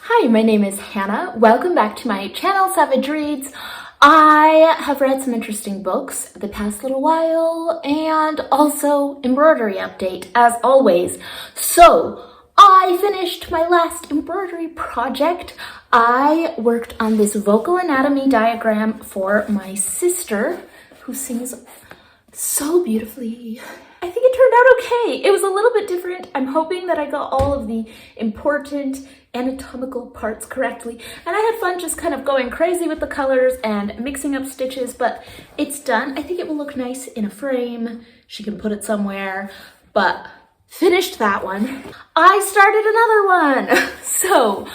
Hi, my name is Hannah. Welcome back to my channel, Savage Reads. I have read some interesting books the past little while and also embroidery update as always. So I finished my last embroidery project. I worked on this vocal anatomy diagram for my sister who sings so beautifully. I think it turned out okay. It was a little bit different. I'm hoping that I got all of the important anatomical parts correctly. And I had fun just kind of going crazy with the colors and mixing up stitches, but it's done. I think it will look nice in a frame. She can put it somewhere, but finished that one. I started another one. So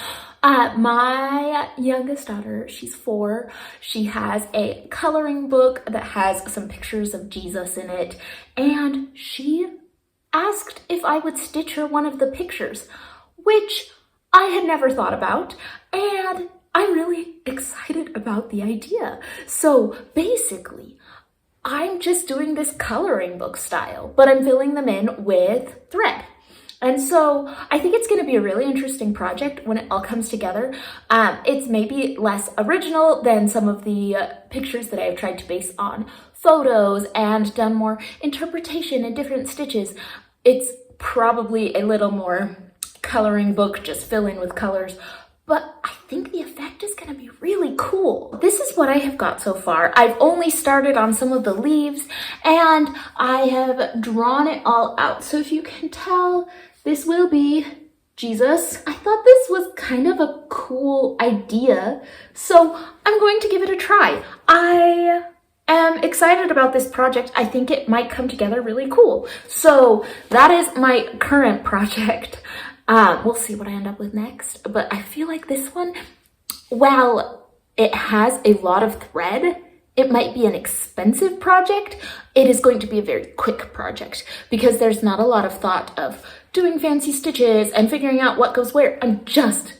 my youngest daughter, she's 4. She has a coloring book that has some pictures of Jesus in it, and she asked if I would stitch her one of the pictures, which I had never thought about, and I'm really excited about the idea. So basically, I'm just doing this coloring book style, but I'm filling them in with thread. And so I think it's going to be a really interesting project when it all comes together. It's maybe less original than some of the pictures that I've tried to base on photos and done more interpretation and different stitches. It's probably a little more coloring book, just fill in with colors, but I think the effect is going to be really cool. This is what I have got so far. I've only started on some of the leaves and I have drawn it all out. So if you can tell, this will be Jesus. I thought this was kind of a cool idea, so I'm going to give it a try. I am excited about this project. I think it might come together really cool. So that is my current project. We'll see what I end up with next, but I feel like this one, while it has a lot of thread, it might be an expensive project. It is going to be a very quick project because there's not a lot of thought of doing fancy stitches and figuring out what goes where. I'm just,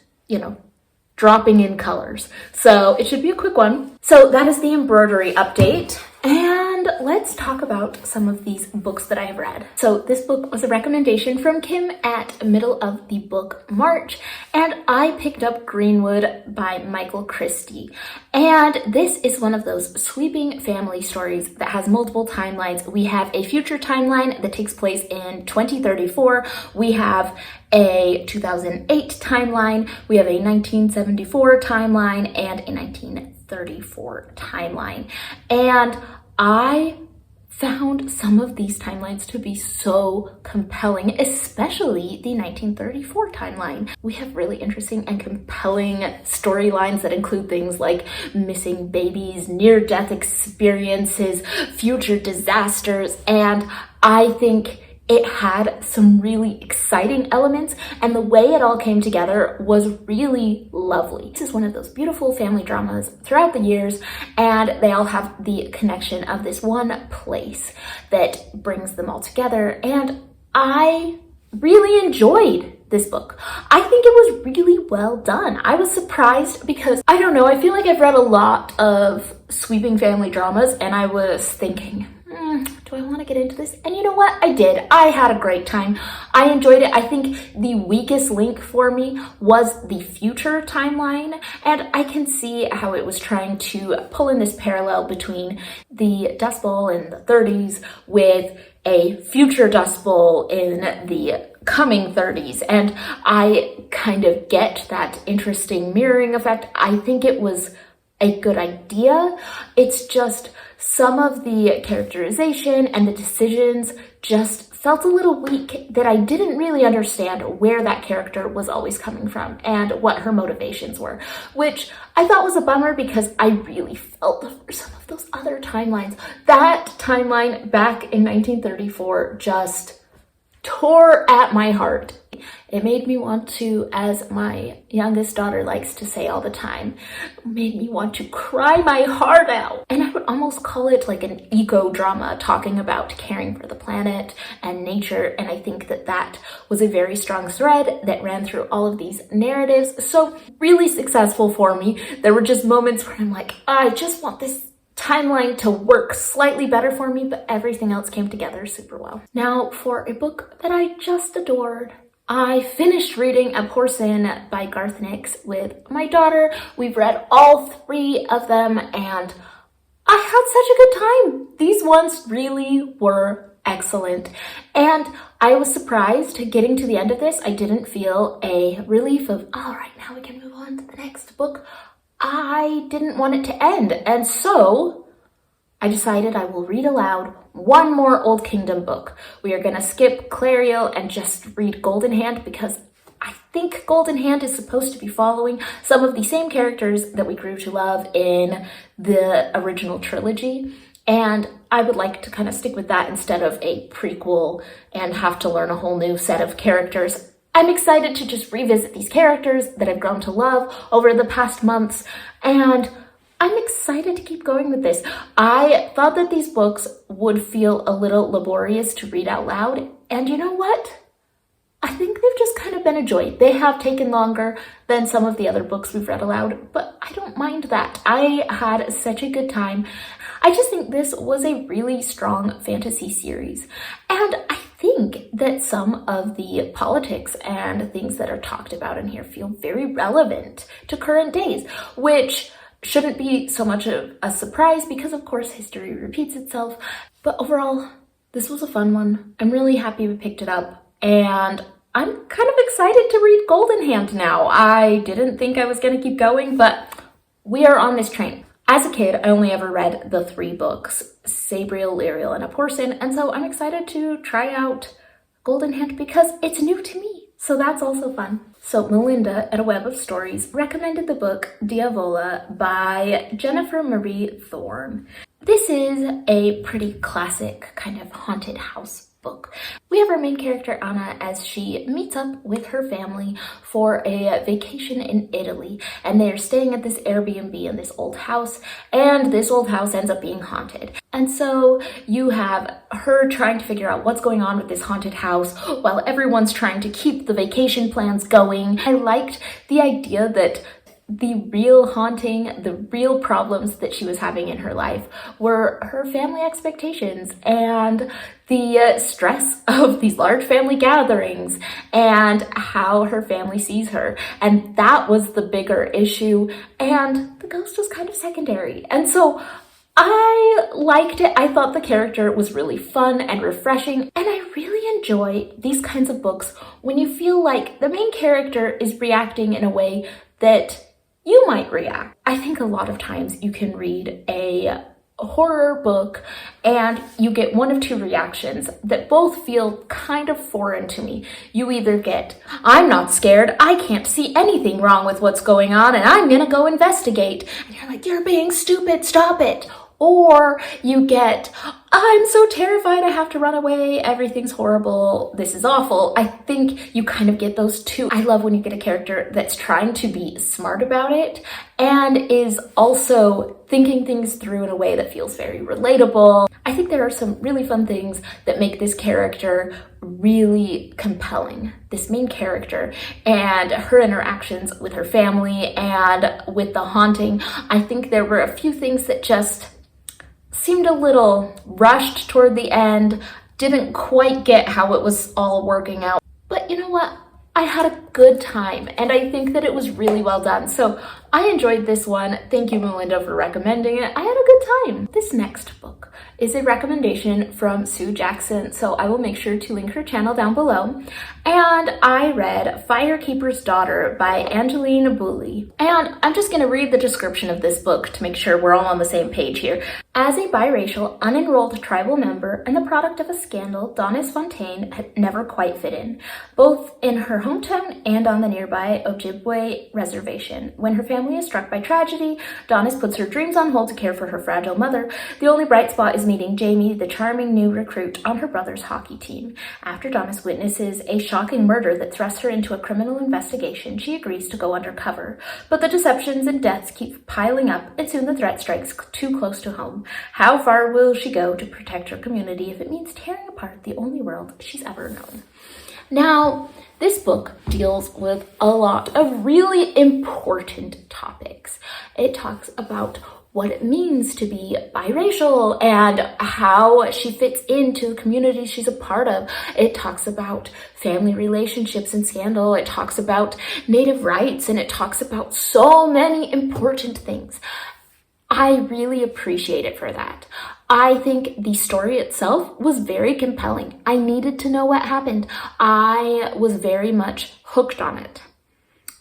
dropping in colors. So it should be a quick one. So that is the embroidery update. And let's talk about some of these books that I have read. So this book was a recommendation from Kim at middle of the book March, and I picked up Greenwood by Michael Christie. And this is one of those sweeping family stories that has multiple timelines. We have a future timeline that takes place in 2034. We have a 2008 timeline. We have a 1974 timeline and a 1934 timeline. And I found some of these timelines to be so compelling, especially the 1934 timeline. We have really interesting and compelling storylines that include things like missing babies, near-death experiences, future disasters, and I think it had some really exciting elements, and the way it all came together was really lovely. This is one of those beautiful family dramas throughout the years, and they all have the connection of this one place that brings them all together, and I really enjoyed this book. I think it was really well done. I was surprised because, I don't know, I feel like I've read a lot of sweeping family dramas, and I was thinking, do I want to get into this? And you know what? I did. I had a great time. I enjoyed it. I think the weakest link for me was the future timeline, and I can see how it was trying to pull in this parallel between the Dust Bowl in the 30s with a future Dust Bowl in the coming 30s, and I kind of get that interesting mirroring effect. I think it was a good idea. It's just some of the characterization and the decisions just felt a little weak, that I didn't really understand where that character was always coming from and what her motivations were, which I thought was a bummer because I really felt for some of those other timelines. That timeline back in 1934 just tore at my heart. It made me want to, as my youngest daughter likes to say all the time, made me want to cry my heart out. And I would almost call it like an eco-drama, talking about caring for the planet and nature. And I think that that was a very strong thread that ran through all of these narratives. So really successful for me. There were just moments where I'm like, I just want this timeline to work slightly better for me, but everything else came together super well. Now, for a book that I just adored, I finished reading Abhorsen by Garth Nix with my daughter. We've read all 3 of them and I had such a good time. These ones really were excellent. And I was surprised getting to the end of this. I didn't feel a relief of, all right, now we can move on to the next book. I didn't want it to end. And so I decided I will read aloud one more Old Kingdom book. We are going to skip Clariel and just read Golden Hand because I think Golden Hand is supposed to be following some of the same characters that we grew to love in the original trilogy. And I would like to kind of stick with that instead of a prequel and have to learn a whole new set of characters. I'm excited to just revisit these characters that I've grown to love over the past months, and I'm excited to keep going with this. I thought that these books would feel a little laborious to read out loud, and you know what? I think they've just kind of been a joy. They have taken longer than some of the other books we've read aloud, but I don't mind that. I had such a good time. I just think this was a really strong fantasy series. And I think that some of the politics and things that are talked about in here feel very relevant to current days, which shouldn't be so much of a surprise because, of course, history repeats itself. But overall, this was a fun one. I'm really happy we picked it up. And I'm kind of excited to read Golden Hand now. I didn't think I was going to keep going, but we are on this train. As a kid, I only ever read the 3 books, Sabriel, Lyriel, and Abhorsen, and so I'm excited to try out Golden Hand because it's new to me. So that's also fun. So Melinda at A Web of Stories recommended the book Diavola by Jennifer Marie Thorne. This is a pretty classic kind of haunted house book. We have our main character Anna as she meets up with her family for a vacation in Italy, and they are staying at this Airbnb in this old house, and this old house ends up being haunted. And so you have her trying to figure out what's going on with this haunted house while everyone's trying to keep the vacation plans going. I liked the idea that the real haunting, the real problems that she was having in her life were her family expectations and the stress of these large family gatherings and how her family sees her. And that was the bigger issue, and the ghost was kind of secondary. And so I liked it. I thought the character was really fun and refreshing, and I really enjoy these kinds of books when you feel like the main character is reacting in a way that you might react. I think a lot of times you can read a horror book and you get one of 2 reactions that both feel kind of foreign to me. You either get, I'm not scared, I can't see anything wrong with what's going on and I'm gonna go investigate. And you're like, you're being stupid, stop it. Or you get, I'm so terrified I have to run away, everything's horrible, this is awful. I think you kind of get those 2. I love when you get a character that's trying to be smart about it and is also thinking things through in a way that feels very relatable. I think there are some really fun things that make this character really compelling, this main character, and her interactions with her family and with the haunting. I think there were a few things that just seemed a little rushed toward the end, didn't quite get how it was all working out. But you know what? I had a good time, and I think that it was really well done. So I enjoyed this one. Thank you, Melinda, for recommending it. I had a good time. This next book is a recommendation from Sue Jackson, so I will make sure to link her channel down below. And I read Firekeeper's Daughter by Angeline Booley. And I'm just going to read the description of this book to make sure we're all on the same page here. As a biracial, unenrolled tribal member and the product of a scandal, Donis Fontaine had never quite fit in, both in her hometown and on the nearby Ojibwe reservation. When her family is struck by tragedy, Donis puts her dreams on hold to care for her fragile mother. The only bright spot is meeting Jamie, the charming new recruit on her brother's hockey team. After Donis witnesses a shocking murder that thrusts her into a criminal investigation, she agrees to go undercover. But the deceptions and deaths keep piling up, and soon the threat strikes too close to home. How far will she go to protect her community if it means tearing apart the only world she's ever known? Now, this book deals with a lot of really important topics. It talks about what it means to be biracial and how she fits into the community she's a part of. It talks about family relationships and scandal. It talks about Native rights, and it talks about so many important things. I really appreciate it for that. I think the story itself was very compelling. I needed to know what happened. I was very much hooked on it.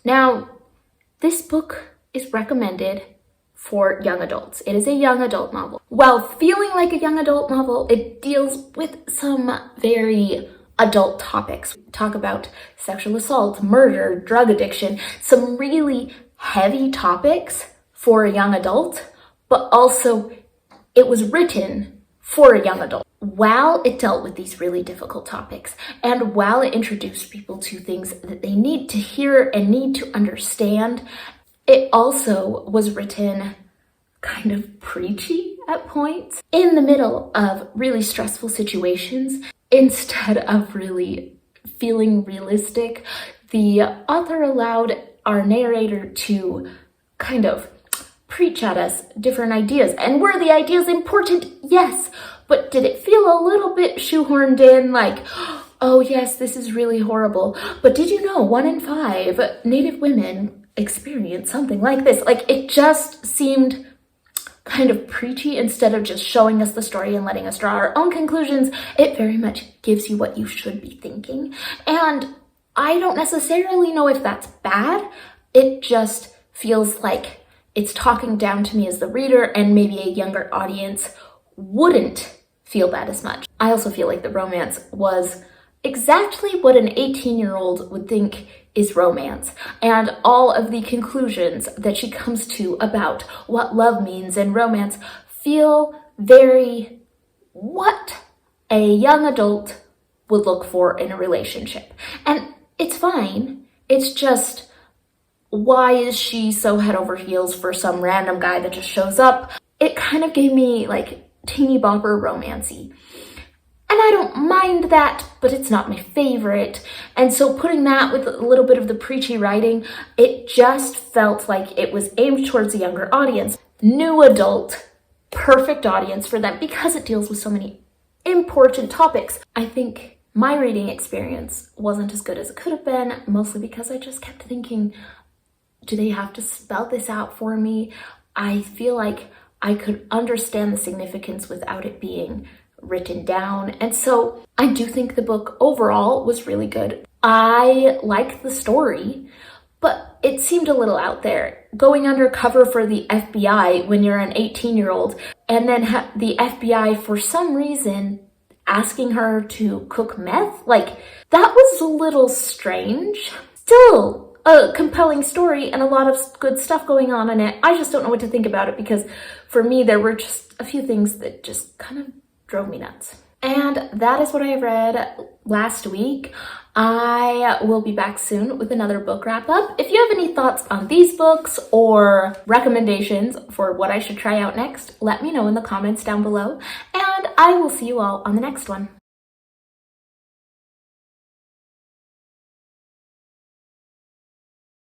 Now, this book is recommended for young adults. It is a young adult novel. While feeling like a young adult novel, it deals with some very adult topics. Talk about sexual assault, murder, drug addiction, some really heavy topics for a young adult, but also it was written for a young adult. While it dealt with these really difficult topics, and while it introduced people to things that they need to hear and need to understand, it also was written kind of preachy at points in the middle of really stressful situations. Instead of really feeling realistic, the author allowed our narrator to kind of preach at us different ideas. And were the ideas important? Yes. But did it feel a little bit shoehorned in, like, oh yes, this is really horrible, but did you know 1 in 5 Native women experience something like this? Like, it just seemed kind of preachy instead of just showing us the story and letting us draw our own conclusions. It very much gives you what you should be thinking. And I don't necessarily know if that's bad. It just feels like it's talking down to me as the reader, and maybe a younger audience wouldn't feel that as much. I also feel like the romance was exactly what an 18-year-old would think is romance, and all of the conclusions that she comes to about what love means and romance feel very what a young adult would look for in a relationship. And it's fine. It's just, why is she so head over heels for some random guy that just shows up? It kind of gave me like teeny bopper romancy. And I don't mind that, but it's not my favorite. And so putting that with a little bit of the preachy writing, it just felt like it was aimed towards a younger audience. New adult, perfect audience for them because it deals with so many important topics. I think my reading experience wasn't as good as it could have been, mostly because I just kept thinking, do they have to spell this out for me? I feel like I could understand the significance without it being written down. And so I do think the book overall was really good. I liked the story, but it seemed a little out there. Going undercover for the FBI when you're an 18-year-old, and then the FBI, for some reason, asking her to cook meth, like, that was a little strange. Still a compelling story and a lot of good stuff going on in it. I just don't know what to think about it, because for me, there were just a few things that just kind of drove me nuts. And that is what I have read last week. I will be back soon with another book wrap up. If you have any thoughts on these books or recommendations for what I should try out next, let me know in the comments down below, and I will see you all on the next one.